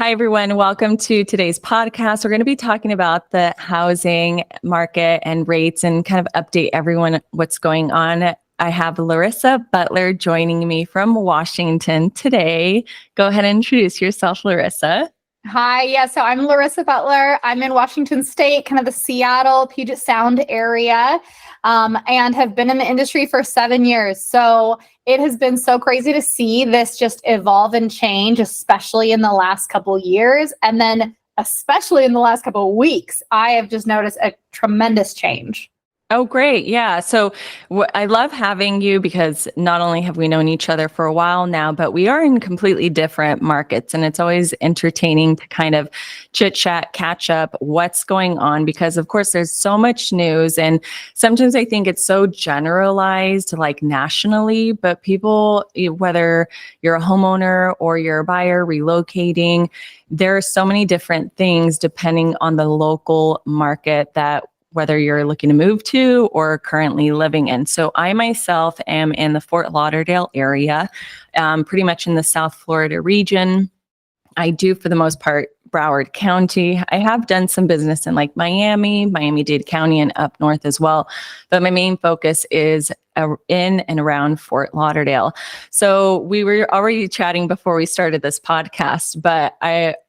Hi, everyone. Welcome to today's podcast. We're going to be talking about the housing market and rates and kind of update everyone what's going on. I have Larissa Butler joining me from Washington today. Go ahead and introduce yourself, Larissa. Hi, yeah, so I'm Larissa Butler. I'm in Washington State, kind of the Seattle, Puget Sound area, and have been in the industry for 7 years. So it has been so crazy to see this just evolve and change, especially in the last couple years. And then especially in the last couple of weeks, I have just noticed a tremendous change. Oh, great. Yeah. So I love having you because not only have we known each other for a while now, but we are in completely different markets. And it's always entertaining to kind of chit chat, catch up what's going on, because of course there's so much news. And sometimes I think it's so generalized, like nationally, but people, whether you're a homeowner or you're a buyer relocating, there are so many different things depending on the local market that whether you're looking to move to or currently living in. So I myself am in the Fort Lauderdale area, pretty much in the South Florida region. I do, for the most part, Broward County. I have done some business in like Miami-Dade County, and up north as well. But my main focus is in and around Fort Lauderdale. So we were already chatting before we started this podcast, but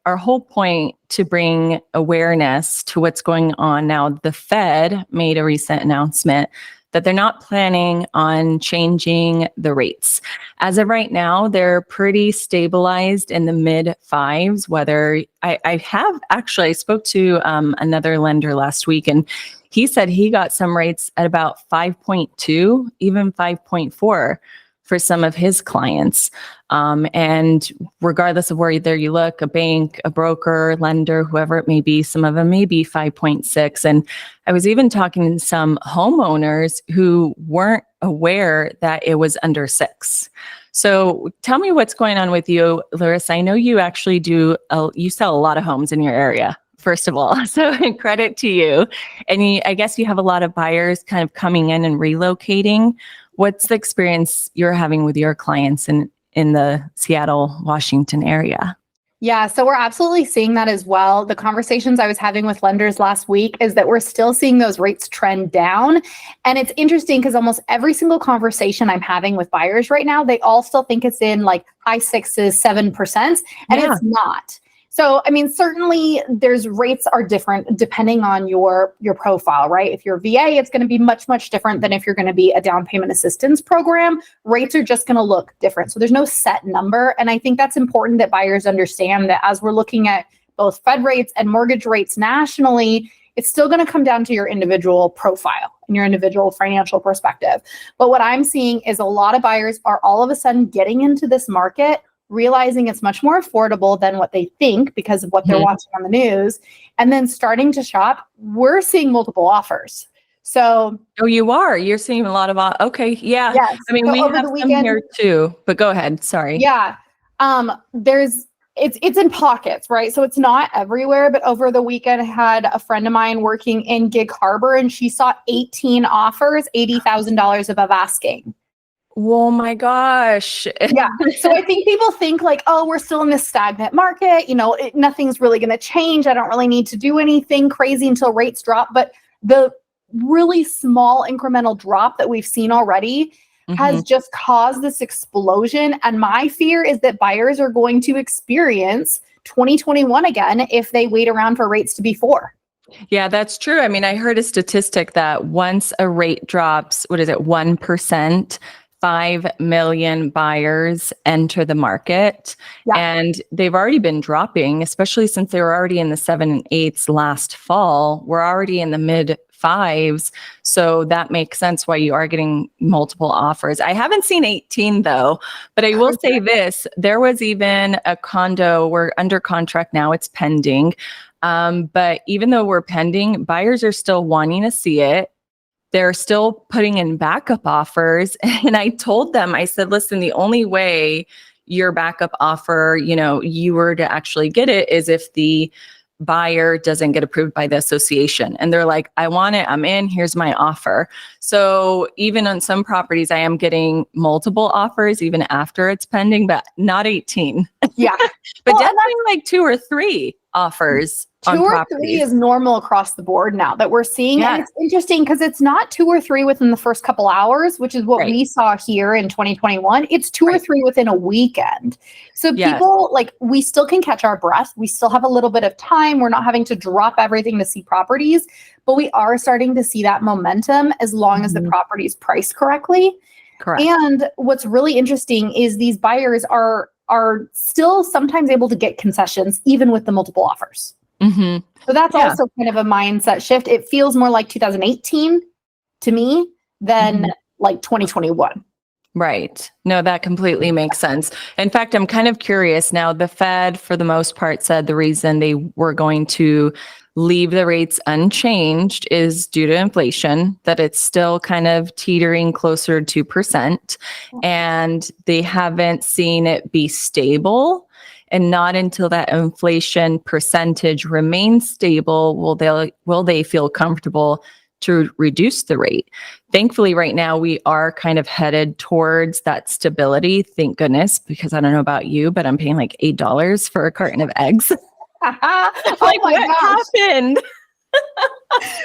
our whole point to bring awareness to what's going on now, the Fed made a recent announcement that they're not planning on changing the rates. As of right now, they're pretty stabilized in the mid fives, whether I spoke to another lender last week, and he said he got some rates at about 5.2, even 5.4 for some of his clients. And regardless of whether you look, a bank, a broker, lender, whoever it may be, some of them may be 5.6. And I was even talking to some homeowners who weren't aware that it was under 6. So tell me what's going on with you, Larissa. I know you actually you sell a lot of homes in your area, first of all. So credit to you. And I guess you have a lot of buyers kind of coming in and relocating. What's the experience you're having with your clients in the Seattle, Washington area? Yeah, so we're absolutely seeing that as well. The conversations I was having with lenders last week is that we're still seeing those rates trend down. And it's interesting because almost every single conversation I'm having with buyers right now, they all still think it's in like high 6s, 7%, and it's not. So, I mean, certainly there's rates are different depending on your profile, right? If you're VA, it's going to be much, much different than if you're going to be a down payment assistance program. Rates are just going to look different. So there's no set number. And I think that's important that buyers understand that as we're looking at both Fed rates and mortgage rates nationally, it's still going to come down to your individual profile and your individual financial perspective. But what I'm seeing is a lot of buyers are all of a sudden getting into this market, realizing it's much more affordable than what they think because of what they're watching on the news, and then starting to shop. We're seeing multiple offers. So, You're seeing a lot of, okay. Yeah. yes. I mean, So we over have the some weekend here too, but go ahead. Sorry. Yeah. It's in pockets, right? So it's not everywhere, but over the weekend I had a friend of mine working in Gig Harbor, and she saw 18 offers, $80,000 above asking. Oh my gosh. Yeah. So I think people think like, oh, we're still in this stagnant market. Nothing's really going to change. I don't really need to do anything crazy until rates drop. But the really small incremental drop that we've seen already has just caused this explosion. And my fear is that buyers are going to experience 2021 again if they wait around for rates to be 4. Yeah, that's true. I mean, I heard a statistic that once a rate drops, 1%, 5 million buyers enter the market. Yeah. And they've already been dropping, especially since they were already in the 7 and 8s last fall. We're already in the mid 5s. So that makes sense why you are getting multiple offers. I haven't seen 18 though, but I will say this, there was even a condo, we're under contract now, it's pending. But even though we're pending, buyers are still wanting to see it. They're still putting in backup offers. And I told them, I said, listen, the only way your backup offer, you were to actually get it is if the buyer doesn't get approved by the association. And they're like, I want it, I'm in, here's my offer. So even on some properties, I am getting multiple offers even after it's pending, but not 18. Yeah. But Well, and definitely like 2 or 3 offers on 2 or 3 properties. is normal across the board now that we're seeing. And Yeah. it's interesting because it's not 2 or 3 within the first couple hours, which is what Right. we saw here in 2021. It's 2 or Right. 3 within a weekend. So Yes. people like we still can catch our breath. We still have a little bit of time. We're not having to drop everything to see properties, but we are starting to see that momentum as long as the Mhm. property is priced correctly. Correct. And what's really interesting is these buyers are still sometimes able to get concessions even with the multiple offers. Hmm. So that's Yeah. also kind of a mindset shift. It feels more like 2018 to me than Mhm. like 2021. Right. No, that completely makes sense. In fact, I'm kind of curious now. The Fed, for the most part, said the reason they were going to leave the rates unchanged is due to inflation, that it's still kind of teetering closer to 2%. And they haven't seen it be stable. And not until that inflation percentage remains stable will they feel comfortable to reduce the rate. Thankfully, right now we are kind of headed towards that stability. Thank goodness, because I don't know about you, but I'm paying like $8 for a carton of eggs. Oh Like, my what gosh. happened?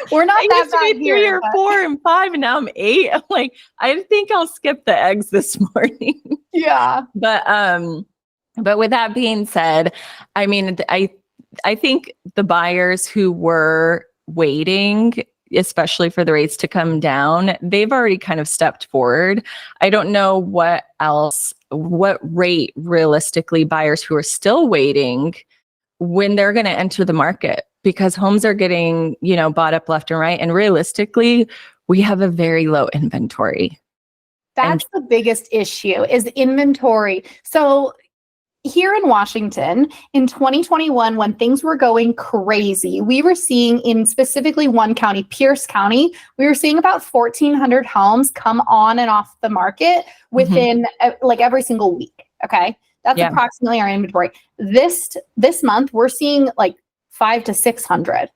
We're not I that used to bad be 3 here, or but 4 and 5, and now I'm 8. I'm like, I think I'll skip the eggs this morning. yeah. But with that being said, I mean, I think the buyers who were waiting, especially for the rates to come down, they've already kind of stepped forward. I don't know what rate realistically buyers who are still waiting when they're going to enter the market, because homes are getting, bought up left and right. And realistically, we have a very low inventory. And That's the biggest issue is inventory. So here in Washington in 2021, when things were going crazy, we were seeing in specifically one county, Pierce County, we were seeing about 1,400 homes come on and off the market within like every single week. Okay. That's Yeah. approximately our inventory. This month, we're seeing like 500 to 600.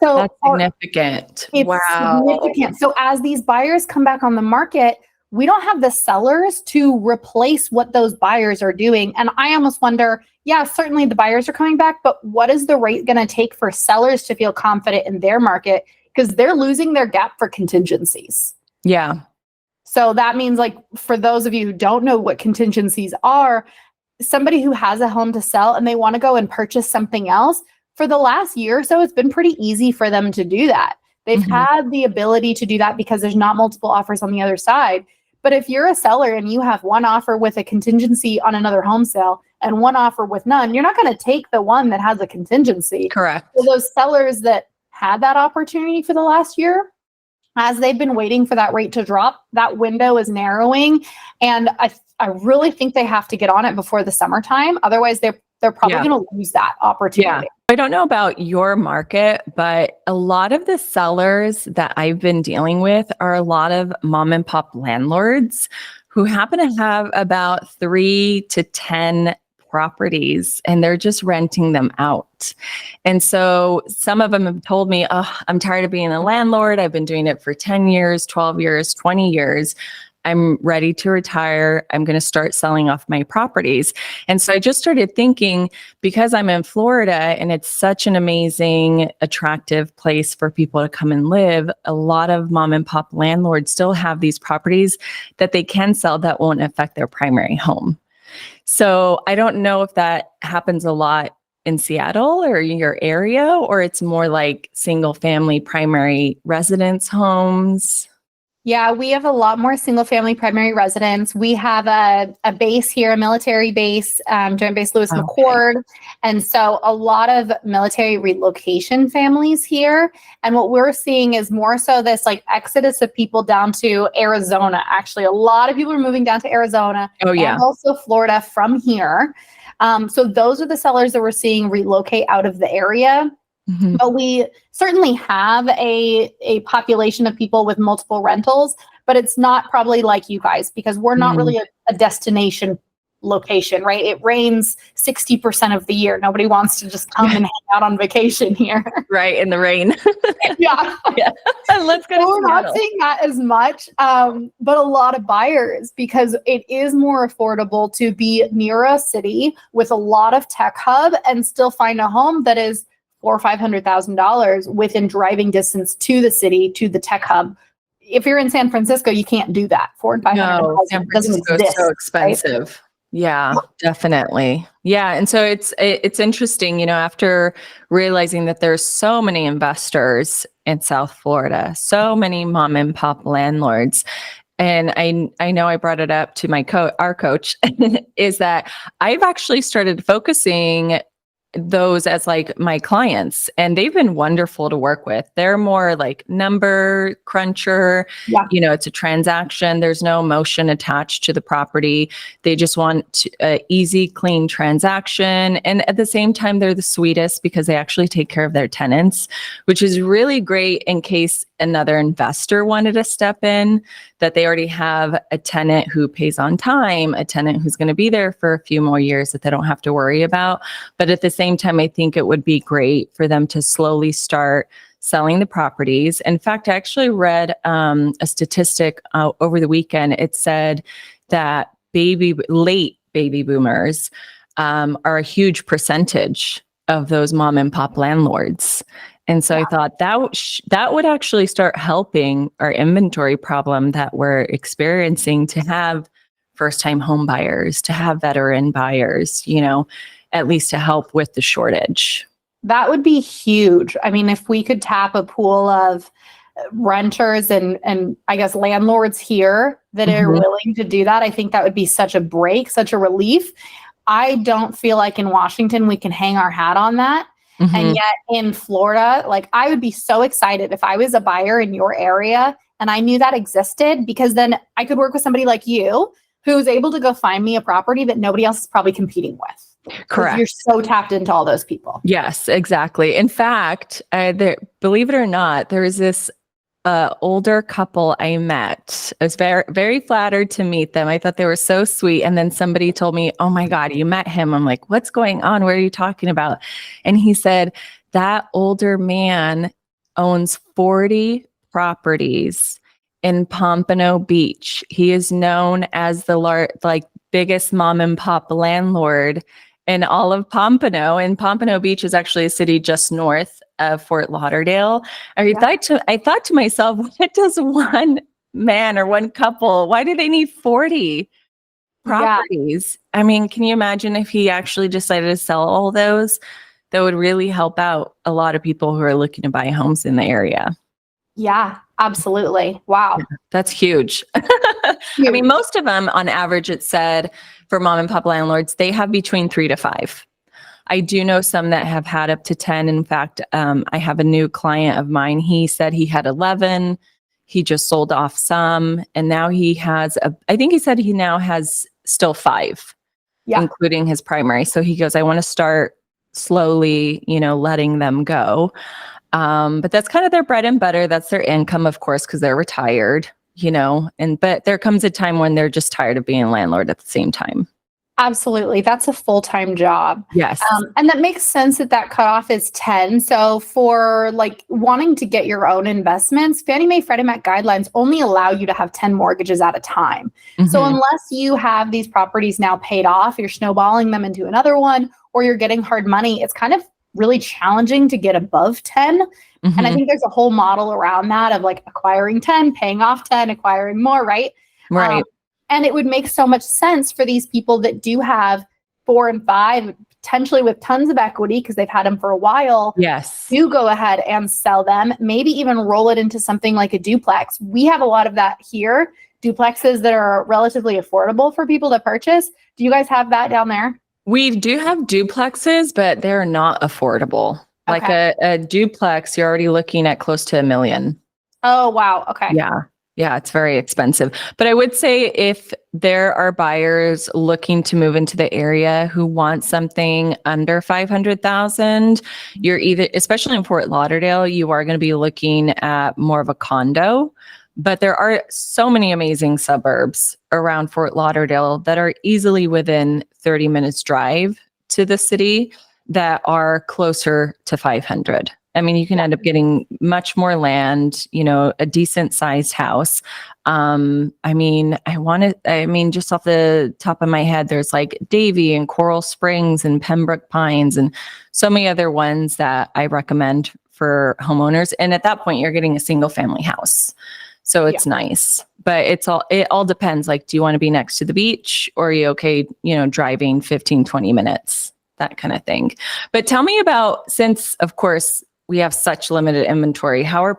So That's significant. it's Wow. significant. So as these buyers come back on the market, we don't have the sellers to replace what those buyers are doing. And I almost wonder, yeah, certainly the buyers are coming back, but what is the rate going to take for sellers to feel confident in their market? Because they're losing their gap for contingencies. Yeah. So that means, like, for those of you who don't know what contingencies are, somebody who has a home to sell and they want to go and purchase something else, for the last year or so, it's been pretty easy for them to do that. They've had the ability to do that because there's not multiple offers on the other side. But if you're a seller and you have one offer with a contingency on another home sale and one offer with none, you're not going to take the one that has a contingency. Correct. So those sellers that had that opportunity for the last year, as they've been waiting for that rate to drop, that window is narrowing. And I really think they have to get on it before the summertime. Otherwise, they're probably Yeah. going to lose that opportunity. I don't know about your market, but a lot of the sellers that I've been dealing with are a lot of mom and pop landlords who happen to have about 3 to 10 properties and they're just renting them out. And so some of them have told me, oh, I'm tired of being a landlord. I've been doing it for 10 years, 12 years, 20 years. I'm ready to retire. I'm going to start selling off my properties. And so I just started thinking, because I'm in Florida and it's such an amazing, attractive place for people to come and live, a lot of mom and pop landlords still have these properties that they can sell that won't affect their primary home. So I don't know if that happens a lot in Seattle or your area, or it's more like single family primary residence homes. Yeah, we have a lot more single family primary residents. We have a base here, a military base, Joint Base Lewis McChord. And so a lot of military relocation families here. And what we're seeing is more so this like exodus of people down to Arizona. Actually, a lot of people are moving down to Arizona and also Florida from here. So those are the sellers that we're seeing relocate out of the area. But we certainly have a population of people with multiple rentals, but it's not probably like you guys because we're not really a destination location, right? It rains 60% of the year. Nobody wants to just come and hang out on vacation here. Right, in the rain. Yeah. Yeah. Let's go So to we're not Seattle. seeing that as much, but a lot of buyers, because it is more affordable to be near a city with a lot of tech hub and still find a home that is $400,000 or $500,000 within driving distance to the city, to the tech hub. If you're in San Francisco, you can't do that. 400,000 and No, San 500,000 doesn't Francisco is so exist, right? expensive. Yeah, definitely. Yeah, and so it's interesting, you know, after realizing that there's so many investors in South Florida, so many mom and pop landlords. And I know I brought it up to our coach is that I've actually started focusing those as like my clients, and they've been wonderful to work with. They're more like number cruncher. Yeah. You know, it's a transaction. There's no emotion attached to the property. They just want a easy, clean transaction. And at the same time, they're the sweetest because they actually take care of their tenants, which is really great in case another investor wanted to step in, that they already have a tenant who pays on time, a tenant who's going to be there for a few more years that they don't have to worry about. But at the same time, I think it would be great for them to slowly start selling the properties. In fact, I actually read a statistic over the weekend. It said that late baby boomers are a huge percentage of those mom and pop landlords. And so I thought that would actually start helping our inventory problem that we're experiencing, to have first-time home buyers, to have veteran buyers, you know, at least to help with the shortage. That would be huge. I mean, if we could tap a pool of renters and I guess landlords here that are willing to do that, I think that would be such a break, such a relief. I don't feel like in Washington we can hang our hat on that. And yet in Florida, like, I would be so excited if I was a buyer in your area and I knew that existed, because then I could work with somebody like you who's able to go find me a property that nobody else is probably competing with. Correct. You're so tapped into all those people. Yes, exactly. In fact, believe it or not, there is this older couple I met. I was very, very flattered to meet them. I thought they were so sweet. And then somebody told me, "Oh my God, you met him." I'm like, "What's going on? What are you talking about?" And he said, that older man owns 40 properties in Pompano Beach. He is known as the biggest mom and pop landlord in all of Pompano. And Pompano Beach is actually a city just north of Fort Lauderdale. I thought to myself, what does one man or one couple, why do they need 40 properties? Yeah. I mean, can you imagine if he actually decided to sell all those? That would really help out a lot of people who are looking to buy homes in the area. Yeah, absolutely. Wow. Yeah, that's huge. I mean, most of them on average, it said for mom and pop landlords, they have between 3 to 5. I do know some that have had up to 10. In fact, I have a new client of mine. He said he had 11. He just sold off some. And now he has, I think he said he now has still 5, including his primary. So he goes, I want to start slowly, you know, letting them go. But that's kind of their bread and butter. That's their income, of course, because they're retired, you know, but there comes a time when they're just tired of being a landlord at the same time. Absolutely. That's a full-time job. Yes. And that makes sense that cutoff is 10. So for like wanting to get your own investments, Fannie Mae, Freddie Mac guidelines only allow you to have 10 mortgages at a time. So unless you have these properties now paid off, you're snowballing them into another one, or you're getting hard money, it's kind of really challenging to get above 10. And I think there's a whole model around that of like acquiring 10, paying off 10, acquiring more, right? Right. And it would make so much sense for these people that do have 4 and 5, potentially with tons of equity because they've had them for a while. Yes. To go ahead and sell them, maybe even roll it into something like a duplex. We have a lot of that here. Duplexes that are relatively affordable for people to purchase. Do you guys have that down there? We do have duplexes, but they're not affordable. Like a duplex, you're already looking at close to $1 million. Oh, wow. Okay. Yeah, it's very expensive. But I would say if there are buyers looking to move into the area who want something under 500,000, you're either, especially in Fort Lauderdale, you are going to be looking at more of a condo But there are so many amazing suburbs around Fort Lauderdale that are easily within 30 minutes drive to the city that are closer to 500. I mean, you can end up getting much more land, a decent sized house. Just off the top of my head, there's like Davie and Coral Springs and Pembroke Pines and so many other ones that I recommend for homeowners. And at that point, you're getting a single family house. So it's nice, but it all depends. Like, do you want to be next to the beach, or are you okay, driving 15, 20 minutes, that kind of thing. But tell me about, since of course we have such limited inventory, how are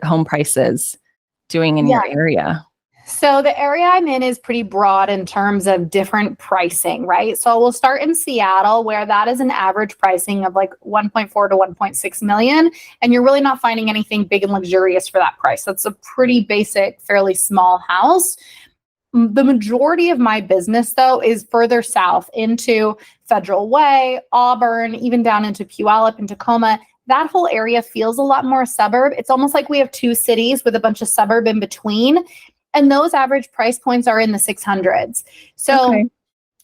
home prices doing in your area? So the area I'm in is pretty broad in terms of different pricing, right? So we'll start in Seattle, where that is an average pricing of like 1.4 to 1.6 million. And you're really not finding anything big and luxurious for that price. That's a pretty basic, fairly small house. The majority of my business, though, is further south into Federal Way, Auburn, even down into Puyallup and Tacoma. That whole area feels a lot more suburb. It's almost like we have two cities with a bunch of suburb in between. And those average price points are in the 600s. So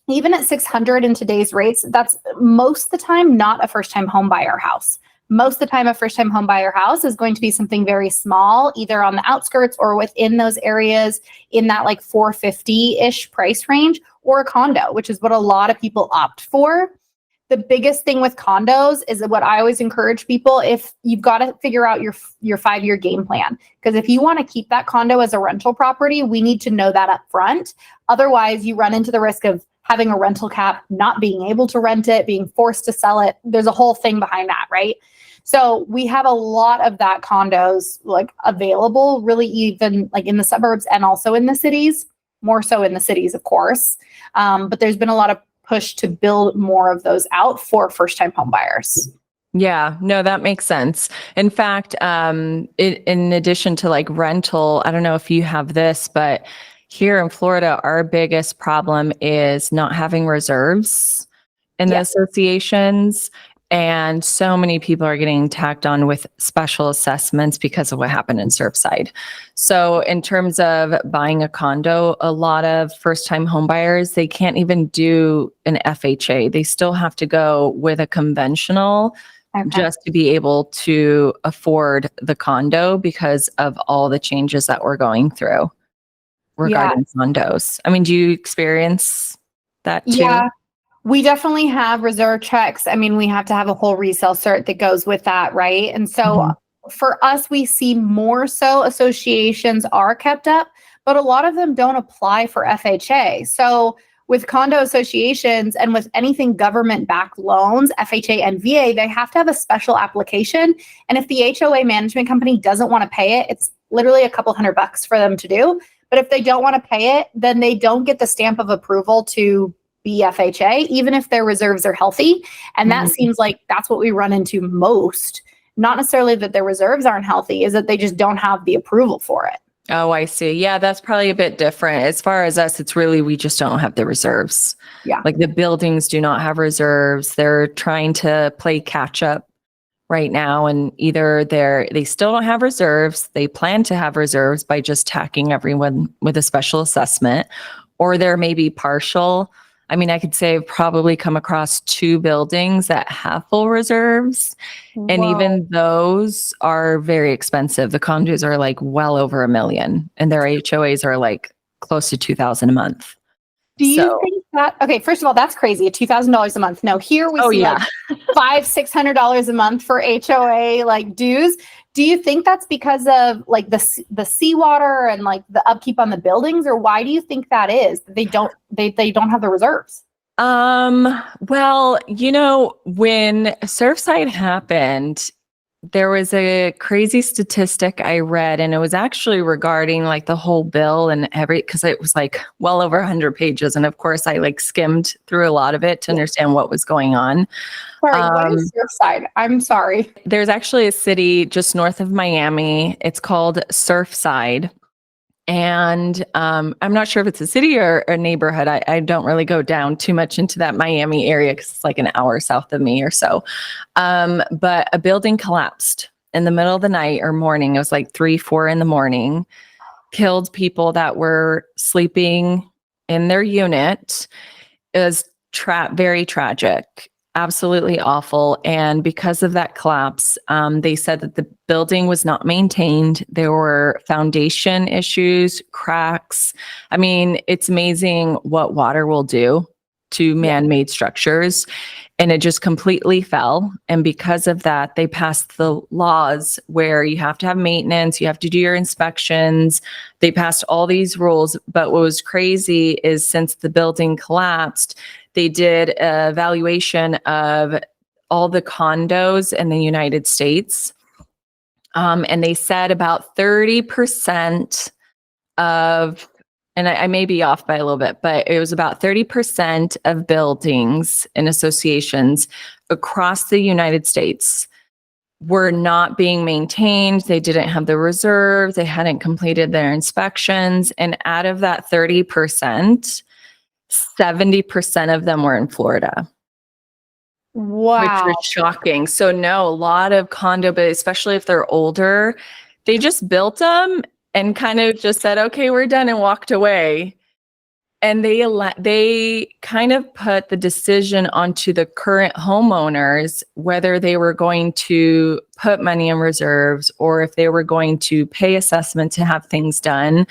even at 600 in today's rates, that's most of the time not a first-time home buyer house. Most of the time, a first-time home buyer house is going to be something very small, either on the outskirts or within those areas in that like 450-ish price range, or a condo, which is what a lot of people opt for. The biggest thing with condos is what I always encourage people, if you've got to figure out your 5-year game plan. Because if you want to keep that condo as a rental property, we need to know that up front. Otherwise, you run into the risk of having a rental cap, not being able to rent it, being forced to sell it. There's a whole thing behind that, right? So we have a lot of that condos like available, really, even like in the suburbs and also in the cities, more so in the cities, of course. But there's been a lot of push to build more of those out for first-time home buyers. Yeah, no, that makes sense. In fact, in addition to like rental, I don't know if you have this, but here in Florida, our biggest problem is not having reserves in the associations. And so many people are getting tacked on with special assessments because of what happened in Surfside. So in terms of buying a condo, a lot of first-time home buyers, they can't even do an FHA. They still have to go with a conventional just to be able to afford the condo because of all the changes that we're going through regarding condos. I mean, do you experience that too? Yeah. We definitely have reserve checks. I mean, we have to have a whole resale cert that goes with that, right? And so for us, we see more so associations are kept up, but a lot of them don't apply for FHA. So with condo associations and with anything government-backed loans, FHA and VA, they have to have a special application. And if the HOA management company doesn't want to pay it, it's literally a couple $100 for them to do. But if they don't want to pay it, then they don't get the stamp of approval to be FHA, even if their reserves are healthy. And that seems like that's what we run into most. Not necessarily that their reserves aren't healthy, is that they just don't have the approval for it. Oh, I see. Yeah, that's probably a bit different. As far as us, it's really, we just don't have the reserves. Yeah. Like the buildings do not have reserves. They're trying to play catch up right now. And either they still don't have reserves. They plan to have reserves by just tacking everyone with a special assessment, or they're maybe partial. I mean, I could say I've probably come across 2 buildings that have full reserves. And even those are very expensive. The condos are like well over $1 million and their HOAs are like close to $2,000 a month. Do you think that, okay, first of all, that's crazy, $2,000 a month. No, here we see like $500-$600 a month for HOA like dues. Do you think that's because of like the seawater and like the upkeep on the buildings, or why do you think that is? They don't have the reserves? Well, when Surfside happened, there was a crazy statistic I read, and it was actually regarding like the whole bill and because it was like well over 100 pages. And of course I like skimmed through a lot of it to understand what was going on. Sorry, what is Surfside? I'm sorry. There's actually a city just north of Miami. It's called Surfside. And I'm not sure if it's a city or a neighborhood. I don't really go down too much into that Miami area because it's like an hour south of me or so. But a building collapsed in the middle of the night or morning. It was like 3, 4 in the morning. killed people that were sleeping in their unit. It was very tragic, absolutely awful. And because of that collapse, they said that the building was not maintained. There were foundation issues, cracks. I mean, it's amazing what water will do to man-made structures. And it just completely fell. And because of that, they passed the laws where you have to have maintenance, you have to do your inspections. They passed all these rules. But what was crazy is since the building collapsed, they did a evaluation of all the condos in the United States. And they said about 30% of, and I may be off by a little bit, but it was about 30% of buildings and associations across the United States were not being maintained. They didn't have the reserves. They hadn't completed their inspections. And out of that 30%, 70% of them were in Florida. Wow. Which is shocking. So no, a lot of condo, but especially if they're older, they just built them and kind of just said, okay, we're done, and walked away. And they kind of put the decision onto the current homeowners, whether they were going to put money in reserves or if they were going to pay assessment to have things done.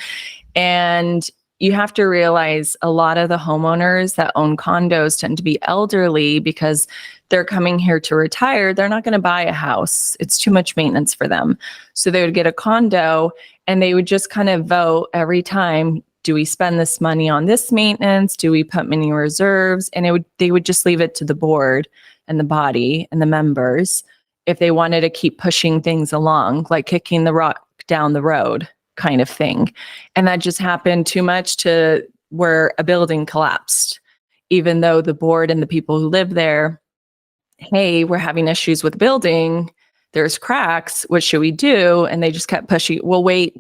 And you have to realize a lot of the homeowners that own condos tend to be elderly because they're coming here to retire. They're not going to buy a house. It's too much maintenance for them. So they would get a condo and they would just kind of vote every time. Do we spend this money on this maintenance? Do we put money in reserves? And they would just leave it to the board and the body and the members if they wanted to keep pushing things along, like kicking the rock down the road kind of thing. And that just happened too much to where a building collapsed, even though the board and the people who live there, hey, we're having issues with the building. There's cracks. What should we do? And they just kept pushing. We'll wait.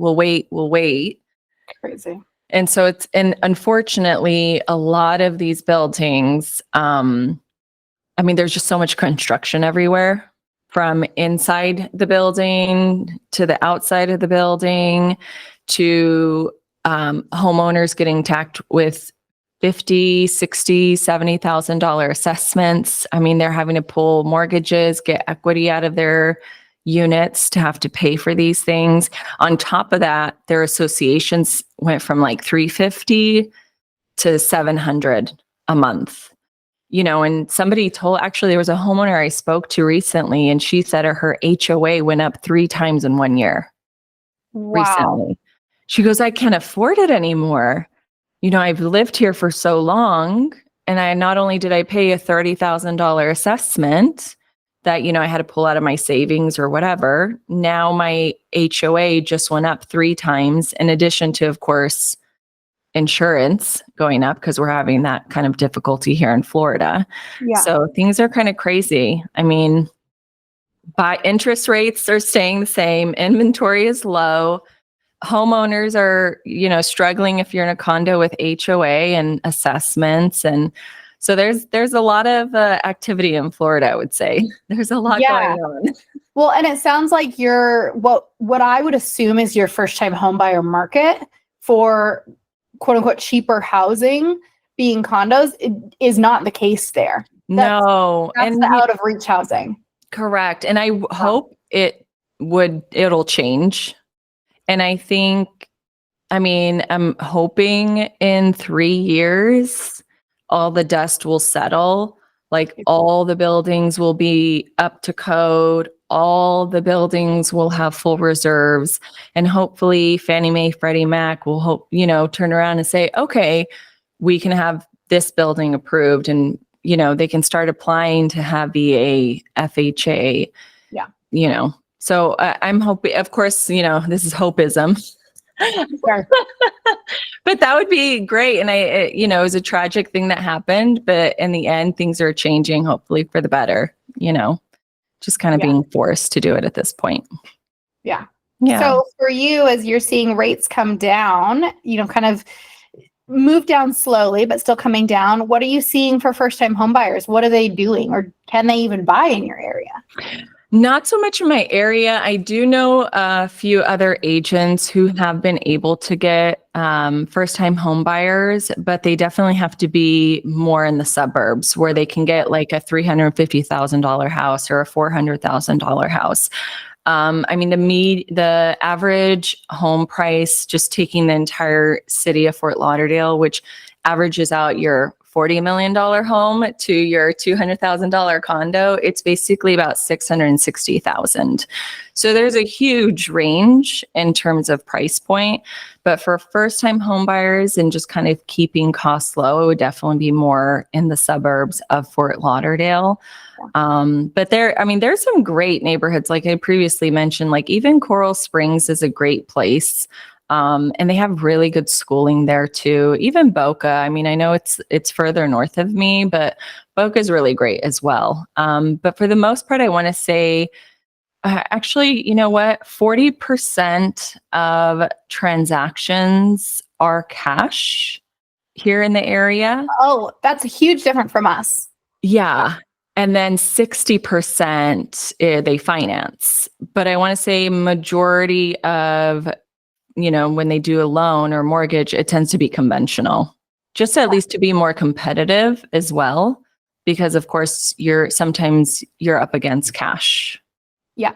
Crazy. And so and unfortunately, a lot of these buildings, there's just so much construction everywhere, from inside the building to the outside of the building to homeowners getting tacked with $50,000, $60,000, $70,000 assessments. I mean, they're having to pull mortgages, get equity out of their units to have to pay for these things. On top of that, their associations went from like $350 to $700 a month. And somebody actually there was a homeowner I spoke to recently, and she said her HOA went up 3 times in 1 year. Wow. Recently. She goes, I can't afford it anymore. I've lived here for so long, and not only did I pay a $30,000 assessment that, I had to pull out of my savings or whatever. Now my HOA just went up 3 times, in addition to, of course, insurance going up because we're having that kind of difficulty here in Florida. Yeah. So things are kind of crazy. I mean, interest rates are staying the same. Inventory is low. Homeowners are, struggling if you're in a condo with HOA and assessments. And so there's a lot of activity in Florida, I would say. There's a lot going on. Well, and it sounds like what I would assume is your first time home buyer market for quote unquote cheaper housing being condos is not the case there. That's and the out of reach housing. Correct. And I hope it'll change. And I think, I'm hoping in 3 years, all the dust will settle. Like all the buildings will be up to code. All the buildings will have full reserves, and hopefully Fannie Mae, Freddie Mac will turn around and say, okay, we can have this building approved, and, they can start applying to have a FHA. Yeah. So I'm hoping, of course, this is hopeism. Sure. But that would be great. And it was a tragic thing that happened, but in the end, things are changing, hopefully for the better, just kind of being forced to do it at this point. Yeah. Yeah. So for you, as you're seeing rates come down, kind of move down slowly, but still coming down, what are you seeing for first time home buyers? What are they doing, or can they even buy in your area? Not so much in my area. I do know a few other agents who have been able to get first-time home buyers, but they definitely have to be more in the suburbs where they can get like a $350,000 house or a $400,000 house. I mean, the average home price, just taking the entire city of Fort Lauderdale, which averages out your $40 million home to your $200,000 condo, it's basically about 660,000. So there's a huge range in terms of price point. But for first-time home buyers and just kind of keeping costs low, it would definitely be more in the suburbs of Fort Lauderdale. But there's some great neighborhoods, like I previously mentioned, like even Coral Springs is a great place. And they have really good schooling there too. Even Boca. I mean, I know it's further north of me, but Boca is really great as well. But for the most part, I want to say, actually, you know what? 40% of transactions are cash here in the area. Oh, that's a huge difference from us. Yeah. And then 60% they finance. But I want to say majority of, when they do a loan or mortgage, it tends to be conventional, just at least to be more competitive as well. Because of course sometimes you're up against cash. Yeah.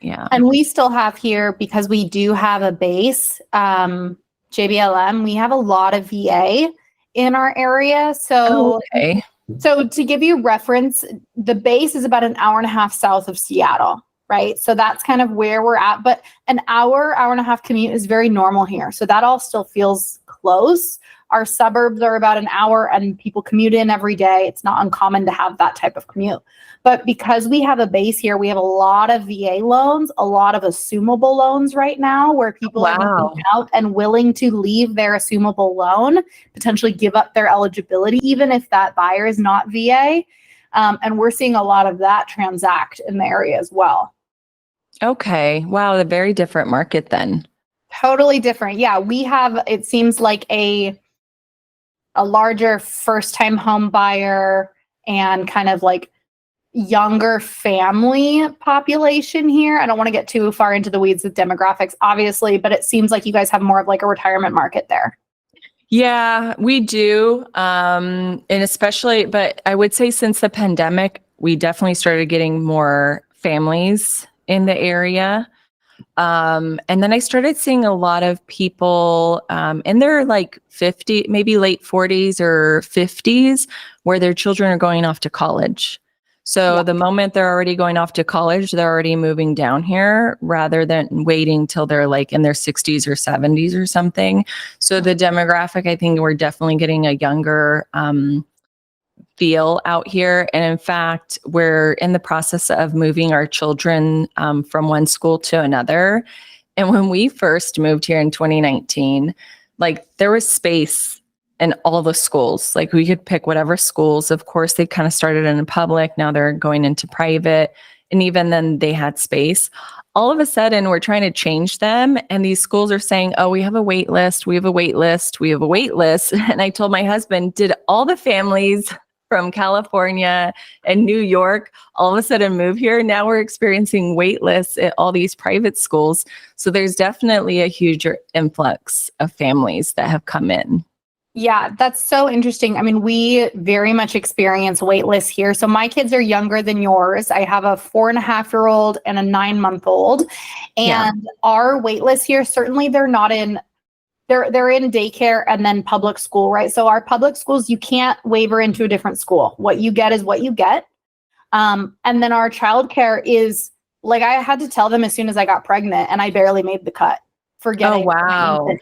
Yeah. And we still have here, because we do have a base, JBLM, we have a lot of VA in our area. So, Okay. so to give you reference, the base is about an hour and a half south of Seattle, right? So that's kind of where we're at. But an hour and a half commute is very normal here. So that all still feels close. Our suburbs are about an hour and people commute in every day. It's not uncommon to have that type of commute. But because we have a base here, we have a lot of VA loans, a lot of assumable loans right now where people are moving out and willing to leave their assumable loan, potentially give up their eligibility, even if that buyer is not VA. And we're seeing a lot of that transact in the area as well. Okay. Wow. A very different market then. Totally different. Yeah. We have, it seems like a larger first-time home buyer and kind of like younger family population here. I don't want to get too far into the weeds with demographics, obviously, but it seems like you guys have more of like a retirement market there. Yeah, we do. And especially, but I would say since the pandemic, we definitely started getting more families in the area. And then I started seeing a lot of people in their like 50, maybe late 40s or 50s, where their children are going off to college. So the moment they're already going off to college, they're already moving down here rather than waiting till they're like in their 60s or 70s or something. So the demographic, I think we're definitely getting a younger feel out here. And in fact, we're in the process of moving our children from one school to another. And when we first moved here in 2019, like there was space in all the schools. Like we could pick whatever schools. Of course, they kind of started in public. Now they're going into private. And even then they had space. All of a sudden, we're trying to change them. And these schools are saying, oh, we have a wait list. We have a wait list. We have a wait list. And I told my husband, did all the families from California and New York all of a sudden move here? Now we're experiencing wait lists at all these private schools. So there's definitely a huge influx of families that have come in. Yeah, that's so interesting. I mean, we very much experience wait lists here. So my kids are younger than yours. I have a 4.5-year-old and a 9-month-old. And our wait lists here, certainly they're not in they're in daycare and then public school, right? So our public schools, you can't waiver into a different school. What you get is what you get. And then our childcare is like, I had to tell them as soon as I got pregnant and I barely made the cut for getting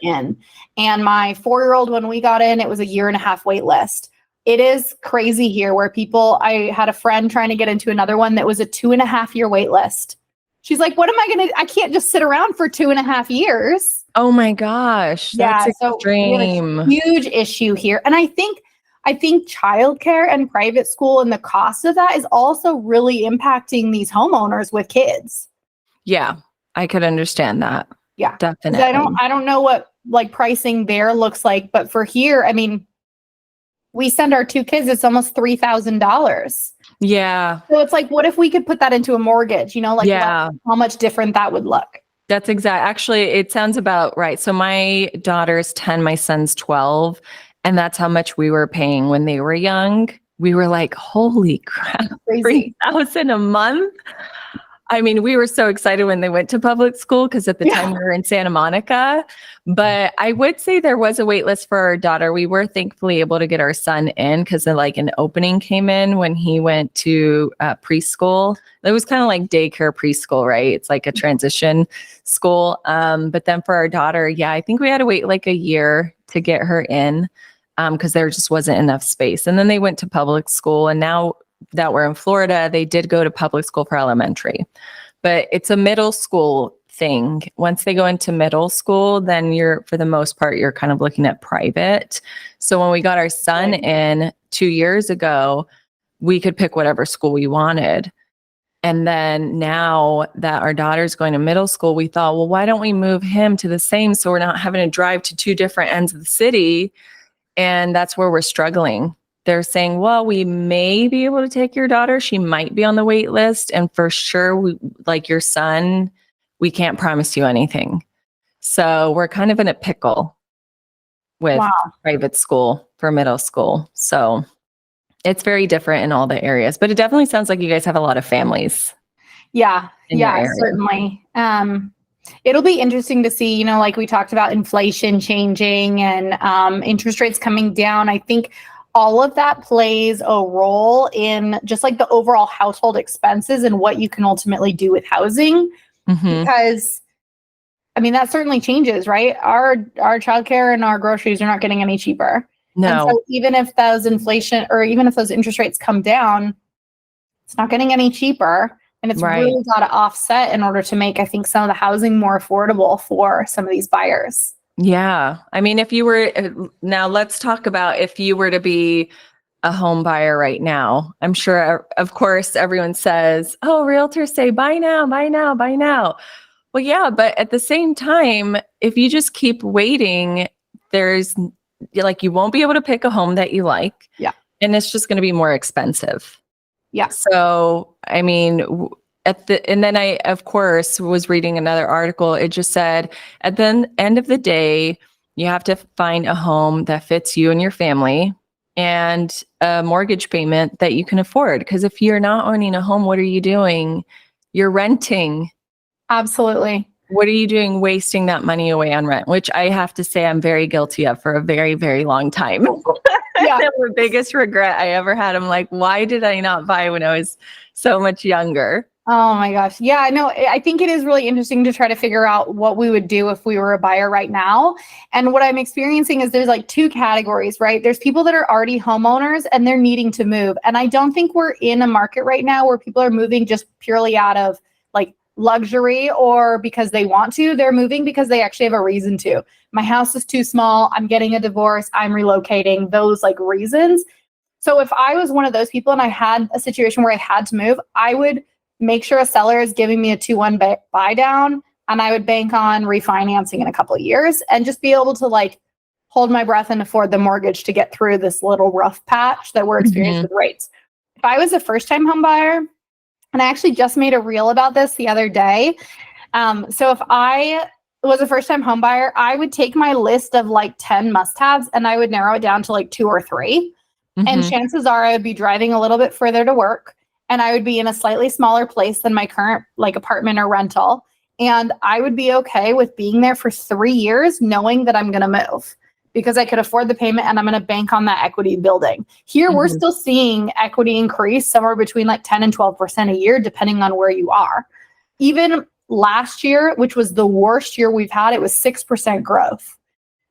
in. And my 4-year-old, when we got in, it was a 1.5-year wait list. It is crazy here where I had a friend trying to get into another one that was a 2.5-year wait list. She's like, what am I can't just sit around for 2.5 years. Oh my gosh, that's extreme. So we have a huge issue here. And I think childcare and private school and the cost of that is also really impacting these homeowners with kids. Yeah, I could understand that. Yeah, definitely. I don't know what like pricing there looks like, but for here, I mean, we send our 2 kids, it's almost $3,000. Yeah. So it's like, what if we could put that into a mortgage, like Yeah. how much different that would look? That's actually, it sounds about right. So my daughter's 10, my son's 12, and that's how much we were paying when they were young. We were like, holy crap, Crazy. $3,000 a month. I mean, we were so excited when they went to public school because at the time we were in Santa Monica. But I would say there was a wait list for our daughter. We were thankfully able to get our son in because like an opening came in when he went to preschool. It was kind of like daycare preschool, right? It's like a transition school. But then for our daughter, yeah, I think we had to wait like a year to get her in because there just wasn't enough space. And then they went to public school, and now that we're in Florida, they did go to public school for elementary, but it's a middle school thing. Once they go into middle school, then for the most part, you're kind of looking at private. So when we got our son in 2 years ago, we could pick whatever school we wanted. And then now that our daughter's going to middle school, we thought, well, why don't we move him to the same so we're not having to drive to 2 different ends of the city? And that's where we're struggling. They're saying, well, we may be able to take your daughter. She might be on the wait list. And for sure, like your son, we can't promise you anything. So we're kind of in a pickle with private school for middle school. So it's very different in all the areas, but it definitely sounds like you guys have a lot of families. Yeah, certainly. It'll be interesting to see, like we talked about inflation changing and interest rates coming down. I think all of that plays a role in just like the overall household expenses and what you can ultimately do with housing. Because I mean, that certainly changes, right? Our childcare and our groceries are not getting any cheaper. No. And so even if those inflation or even if those interest rates come down, it's not getting any cheaper. And it's really got to offset in order to make, I think, some of the housing more affordable for some of these buyers. Yeah. I mean, if you were, now let's talk about if you were to be a home buyer right now. I'm sure, of course, everyone says, oh, realtors say, buy now, buy now, buy now. Well, yeah, but at the same time, if you just keep waiting, you won't be able to pick a home that you like. Yeah. And it's just going to be more expensive. Yeah. So, I mean, and then I, of course, was reading another article. It just said at the end of the day, you have to find a home that fits you and your family and a mortgage payment that you can afford. Because if you're not owning a home, what are you doing? You're renting. Absolutely. What are you doing wasting that money away on rent? Which I have to say I'm very guilty of for a very, very long time. Yeah. The biggest regret I ever had. I'm like, why did I not buy when I was so much younger? Oh my gosh. Yeah, I know. I think it is really interesting to try to figure out what we would do if we were a buyer right now. And what I'm experiencing is there's like 2 categories, right? There's people that are already homeowners and they're needing to move. And I don't think we're in a market right now where people are moving just purely out of like luxury or because they want to. They're moving because they actually have a reason to. My house is too small. I'm getting a divorce. I'm relocating. Those like reasons. So if I was one of those people and I had a situation where I had to move, I would make sure a seller is giving me a 2-1 buy down, and I would bank on refinancing in a couple of years and just be able to like hold my breath and afford the mortgage to get through this little rough patch that we're experiencing with rates. If I was a first-time home buyer, and I actually just made a reel about this the other day. So if I was a first-time home buyer, I would take my list of like 10 must-haves and I would narrow it down to like 2 or 3. And chances are I would be driving a little bit further to work. And I would be in a slightly smaller place than my current like apartment or rental. And I would be okay with being there for 3 years, knowing that I'm going to move because I could afford the payment and I'm going to bank on that equity building. Here, we're still seeing equity increase somewhere between like 10 and 12% a year, depending on where you are. Even last year, which was the worst year we've had, it was 6% growth.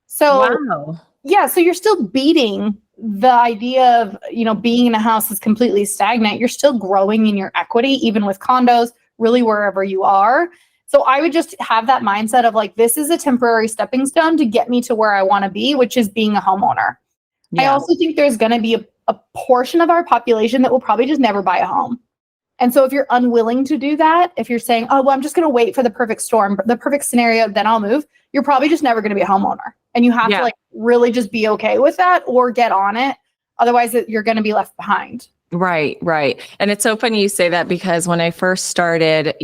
So, yeah, so you're still beating the idea of, being in a house that's completely stagnant. You're still growing in your equity, even with condos, really wherever you are. So I would just have that mindset of like, this is a temporary stepping stone to get me to where I want to be, which is being a homeowner. Yeah. I also think there's going to be a portion of our population that will probably just never buy a home. And so if you're unwilling to do that, if you're saying, oh, well, I'm just going to wait for the perfect storm, the perfect scenario, then I'll move, you're probably just never going to be a homeowner. And you have to like really just be okay with that or get on it. Otherwise, you're going to be left behind. Right, right. And it's so funny you say that because when I first started,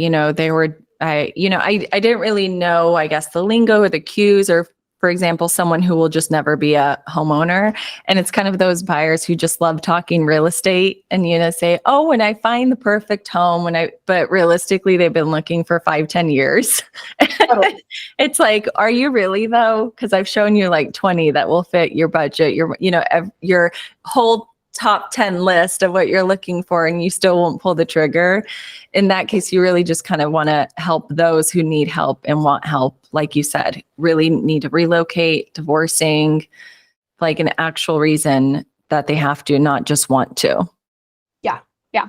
I didn't really know, I guess, the lingo or the cues, or for example, someone who will just never be a homeowner. And it's kind of those buyers who just love talking real estate and, say, oh, when I find the perfect home, but realistically, they've been looking for 5-10 years. Totally. It's like, are you really though? Because I've shown you like 20 that will fit your budget, your whole top 10 list of what you're looking for, and you still won't pull the trigger. In that case, you really just kind of want to help those who need help and want help. Like you said, really need to relocate, divorcing, like an actual reason that they have to, not just want to. Yeah. Yeah.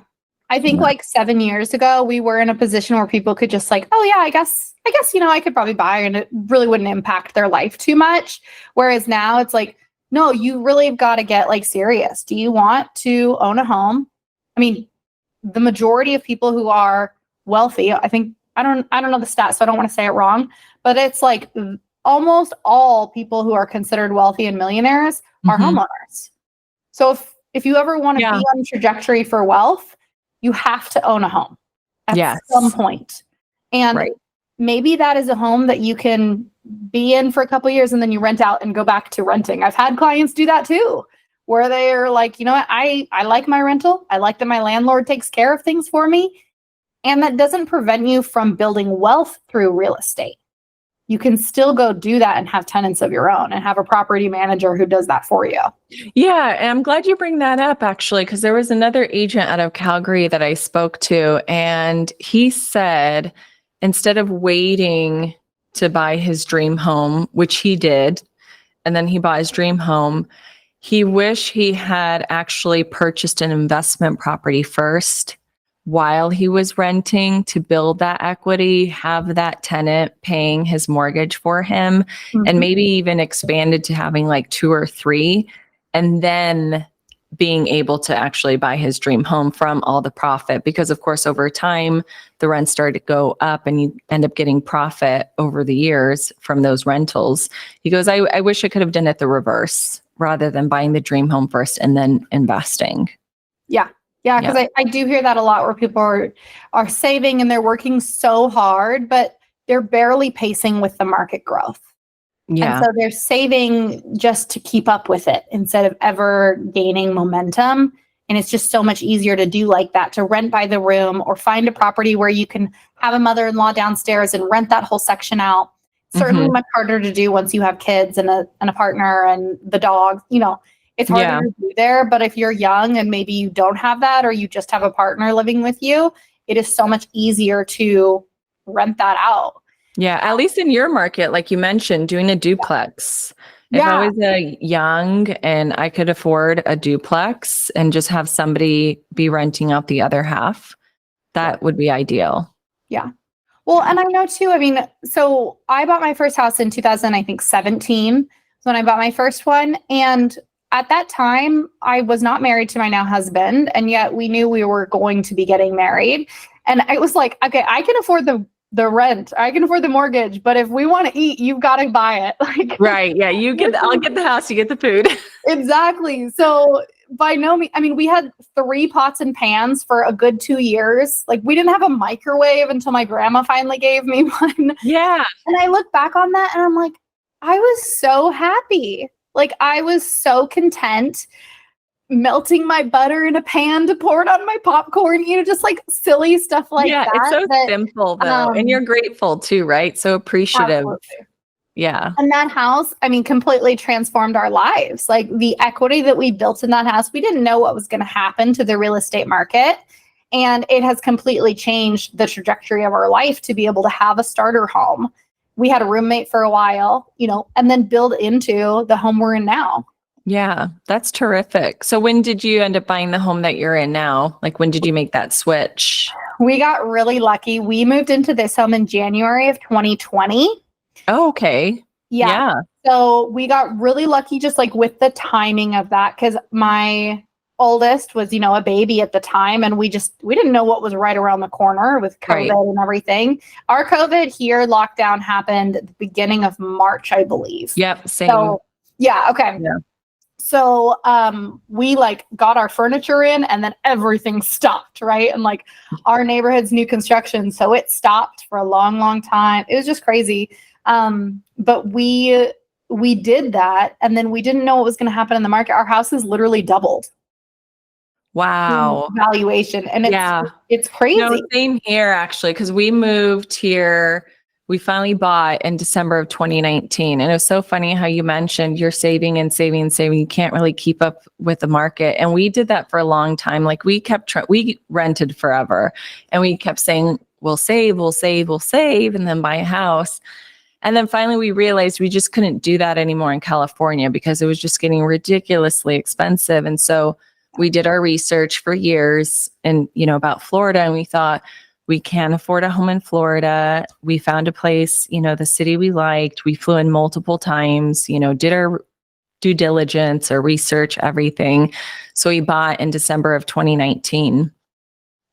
I think like 7 years ago, we were in a position where people could just like, oh yeah, I guess, I could probably buy, and it really wouldn't impact their life too much. Whereas now it's like, no, you really have got to get like serious. Do you want to own a home? I mean, the majority of people who are wealthy, I think, I don't know the stats, so I don't want to say it wrong, but it's like almost all people who are considered wealthy and millionaires are homeowners. So if you ever want to be on a trajectory for wealth, you have to own a home at some point. And maybe that is a home that you can be in for a couple of years and then you rent out and go back to renting. I've had clients do that too, where they're like, you know what, I like my rental. I like that my landlord takes care of things for me. And that doesn't prevent you from building wealth through real estate. You can still go do that and have tenants of your own and have a property manager who does that for you. Yeah, and I'm glad you bring that up, actually, because there was another agent out of Calgary that I spoke to, and he said instead of waiting to buy his dream home, which he did, and then he bought his dream home, he wished he had actually purchased an investment property first while he was renting to build that equity, have that tenant paying his mortgage for him, and maybe even expanded to having like 2 or 3, and then being able to actually buy his dream home from all the profit. Because of course, over time, the rents started to go up and you end up getting profit over the years from those rentals. He goes, I wish I could have done it the reverse rather than buying the dream home first and then investing. Yeah. Yeah. Because I do hear that a lot, where people are saving and they're working so hard, but they're barely pacing with the market growth. Yeah. And so they're saving just to keep up with it instead of ever gaining momentum. And it's just so much easier to do like that, to rent by the room or find a property where you can have a mother-in-law downstairs and rent that whole section out. Certainly much harder to do once you have kids and a partner and the dog. It's harder to do there. But if you're young and maybe you don't have that, or you just have a partner living with you, it is so much easier to rent that out. Yeah, at least in your market, like you mentioned, doing a duplex. If I was young and I could afford a duplex and just have somebody be renting out the other half, that would be ideal. Yeah. Well, and I know too, so I bought my first house in 2017 when I bought my first one. And at that time, I was not married to my now husband. And yet we knew we were going to be getting married. And it was like, okay, I can afford the rent, I can afford the mortgage, but if we want to eat, you've got to buy it. Like, right. Yeah. I'll get the house, you get the food. Exactly. So by no means, we had 3 pots and pans for a good 2 years. Like, we didn't have a microwave until my grandma finally gave me one. Yeah. And I look back on that and I'm like, I was so happy. Like, I was so content melting my butter in a pan to pour it on my popcorn, just like silly stuff like that. Yeah, it's so simple though. And you're grateful too, right? So appreciative. Absolutely. Yeah. And that house, completely transformed our lives. Like, the equity that we built in that house, we didn't know what was going to happen to the real estate market. And it has completely changed the trajectory of our life to be able to have a starter home. We had a roommate for a while, and then build into the home we're in now. Yeah, that's terrific. So when did you end up buying the home that you're in now? Like, when did you make that switch? We got really lucky. We moved into this home in January of 2020. Oh, okay. Yeah. So we got really lucky just like with the timing of that, because my oldest was, a baby at the time, and we didn't know what was right around the corner with COVID and everything. Our COVID here lockdown happened at the beginning of March, I believe. Yep. Same. So, yeah. Okay. Yeah. So we like got our furniture in and then everything stopped, right? And like our neighborhood's new construction, so it stopped for a long, long time. It was just crazy. But we did that, and then we didn't know what was going to happen in the market. Our house is literally doubled in Wow. valuation, and Yeah. it's No, crazy. same here actually, because we moved here. We finally bought in December of 2019. And it was so funny how you mentioned you're saving and saving and saving. You can't really keep up with the market. And we did that for a long time. Like we kept, we rented forever and we kept saying, we'll save, we'll save, we'll save, and then buy a house. And then finally we realized we just couldn't do that anymore in California because it was just getting ridiculously expensive. And so we did our research for years and, about Florida, and we thought we can afford a home in Florida. We found a place, the city we liked. We flew in multiple times, did our due diligence or research, everything. So we bought in December of 2019.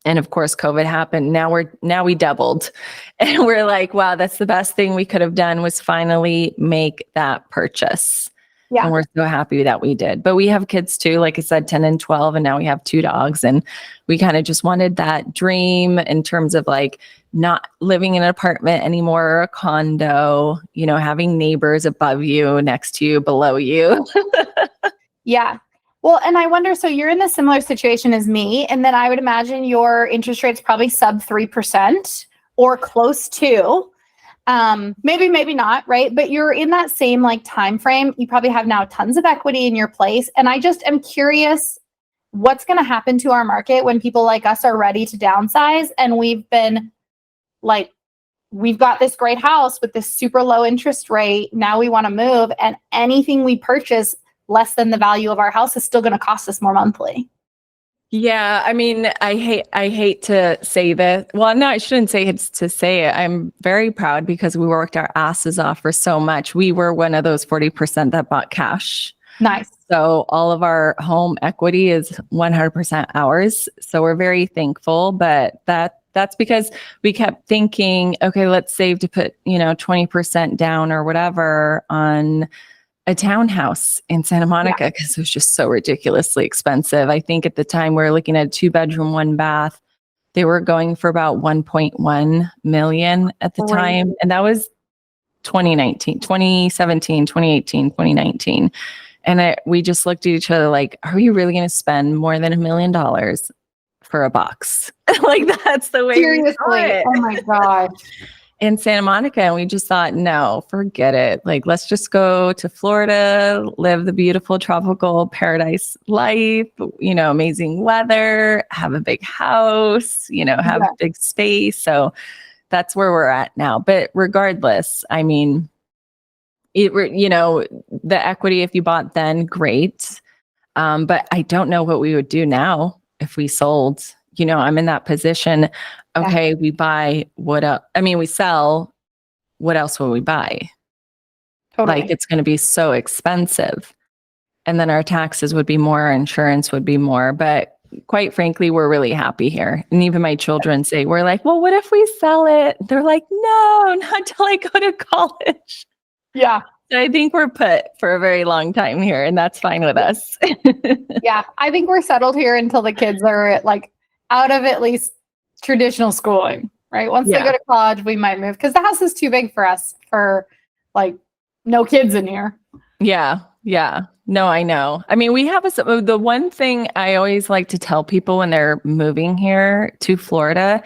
And of course, COVID happened. Now we doubled. And we're like, wow, that's the best thing we could have done was finally make that purchase. Yeah. And we're so happy that we did. But we have kids too, like I said, 10 and 12, and now we have 2 dogs. And we kind of just wanted that dream in terms of like not living in an apartment anymore or a condo, having neighbors above you, next to you, below you. Yeah. Well, and I wonder, so you're in a similar situation as me, and then I would imagine your interest rate's probably sub 3% or close to. Maybe not, right? But you're in that same like time frame. You probably have now tons of equity in your place. And I just am curious what's going to happen to our market when people like us are ready to downsize. And we've been like, we've got this great house with this super low interest rate. Now we want to move, and anything we purchase less than the value of our house is still going to cost us more monthly. Yeah, I mean, I hate to say this. Well, no, I shouldn't say it to say it. I'm very proud because we worked our asses off for so much. We were one of those 40% that bought cash. Nice. So all of our home equity is 100% ours. So we're very thankful, but that's because we kept thinking, okay, let's save to put, 20% down or whatever on a townhouse in Santa Monica because it was just so ridiculously expensive. I think at the time we were looking at a 2-bedroom, 1-bath. They were going for about 1.1 million at the time. And that was 2019, 2017, 2018, 2019. And we just looked at each other like, are we really going to spend more than $1 million for a box? Like that's the way. Seriously. Oh my gosh. In Santa Monica. And we just thought, no, forget it. Like, let's just go to Florida, live the beautiful tropical paradise life, amazing weather, have a big house, have big space. So that's where we're at now. But regardless, I mean, the equity, if you bought then, great. But I don't know what we would do now if we sold. I'm in that position. Okay, we buy what else? I mean, we sell. What else will we buy? Totally. Like it's going to be so expensive. And then our taxes would be more, our insurance would be more. But quite frankly, we're really happy here. And even my children say, we're like, well, what if we sell it? They're like, no, not till I go to college. Yeah. So I think we're put for a very long time here, and that's fine with us. Yeah. I think we're settled here until the kids are like out of at least traditional schooling, right? Once they go to college, we might move because the house is too big for us for like no kids in here. Yeah. Yeah. No, I know. I mean, we have the one thing I always like to tell people when they're moving here to Florida,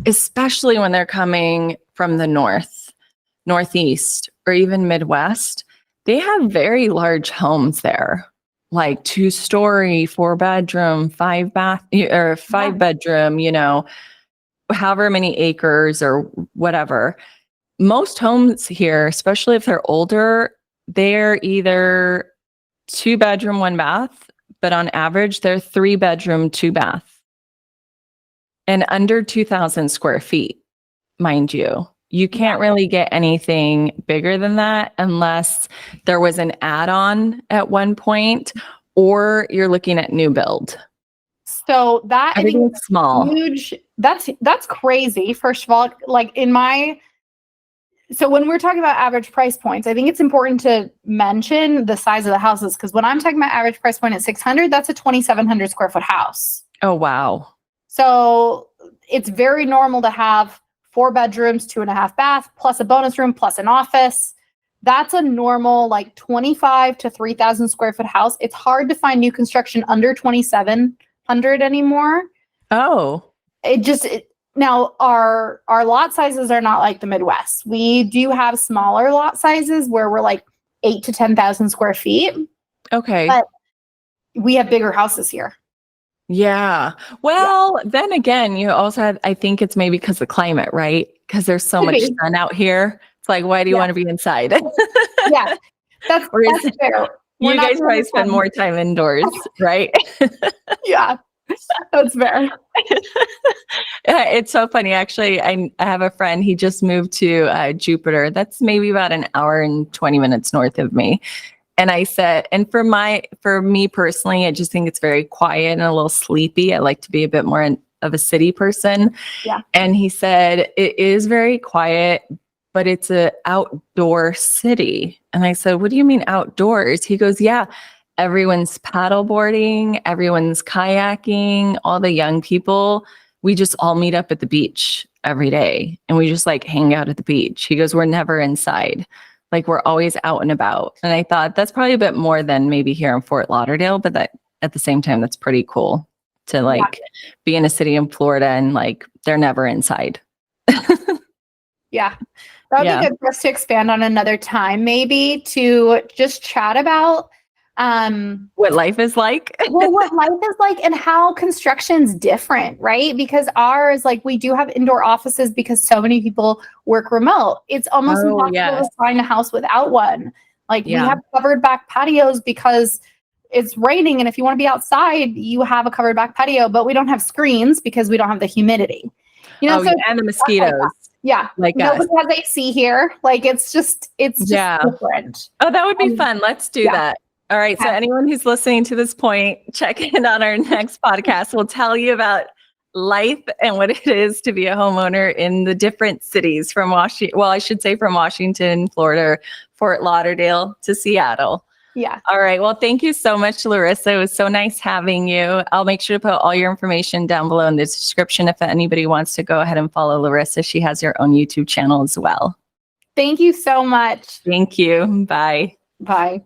especially when they're coming from the northeast, or even Midwest, they have very large homes there. Like 2-story, 4-bedroom, 5-bath or 5-bedroom, however many acres or whatever. Most homes here, especially if they're older, they're either 2-bedroom, 1-bath, but on average, they're 3-bedroom, 2-bath and under 2,000 square feet, mind you. You can't really get anything bigger than that unless there was an add-on at one point, or you're looking at new build. So that I think small. Huge. That's crazy. First of all, like in my So when we're talking about average price points, I think it's important to mention the size of the houses, because when I'm talking about average price point at 600, that's a 2,700 square foot house. Oh, wow. So it's very normal to have 4 bedrooms, 2.5 bath, plus a bonus room, plus an office. That's a normal like 25 to 3,000 square foot house. It's hard to find new construction under 2,700 anymore. Oh, Now our lot sizes are not like the Midwest. We do have smaller lot sizes where we're like 8 to 10,000 square feet. okay. But we have bigger houses here. Yeah. Well, then again, you also had, I think it's maybe because of the climate, right? Because there's so much sun out here. It's like, why do you want to be inside? Yeah, that's fair. You guys probably spend more time indoors, right? Yeah, that's fair. It's so funny. Actually, I have a friend, he just moved to Jupiter. That's maybe about an hour and 20 minutes north of me. And I said, and for me personally, I just think it's very quiet and a little sleepy. I like to be a bit more of a city person. Yeah. And he said, it is very quiet, but it's an outdoor city. And I said, what do you mean outdoors? He goes, yeah, everyone's paddleboarding, everyone's kayaking, all the young people. We just all meet up at the beach every day and we just like hang out at the beach. He goes, we're never inside. Like we're always out and about. And I thought that's probably a bit more than maybe here in Fort Lauderdale, but that at the same time, that's pretty cool to like be in a city in Florida and like they're never inside. Yeah. That would be good for us to expand on another time, maybe to just chat about what life is like. Well, what life is like and how construction's different, right? Because ours, like we do have indoor offices because so many people work remote. It's almost impossible to find a house without one. Like we have covered back patios because it's raining. And if you want to be outside, you have a covered back patio, but we don't have screens because we don't have the humidity. You know, and the mosquitoes. Like nobody has AC here. Like it's just different. Oh, that would be fun. Let's do that. All right. So anyone who's listening to this point, check in on our next podcast. We'll tell you about life and what it is to be a homeowner in the different cities from Washington. Well, I should say from Washington, Florida, Fort Lauderdale to Seattle. Yeah. All right. Well, thank you so much, Larissa. It was so nice having you. I'll make sure to put all your information down below in the description if anybody wants to go ahead and follow Larissa. She has her own YouTube channel as well. Thank you so much. Thank you. Bye. Bye.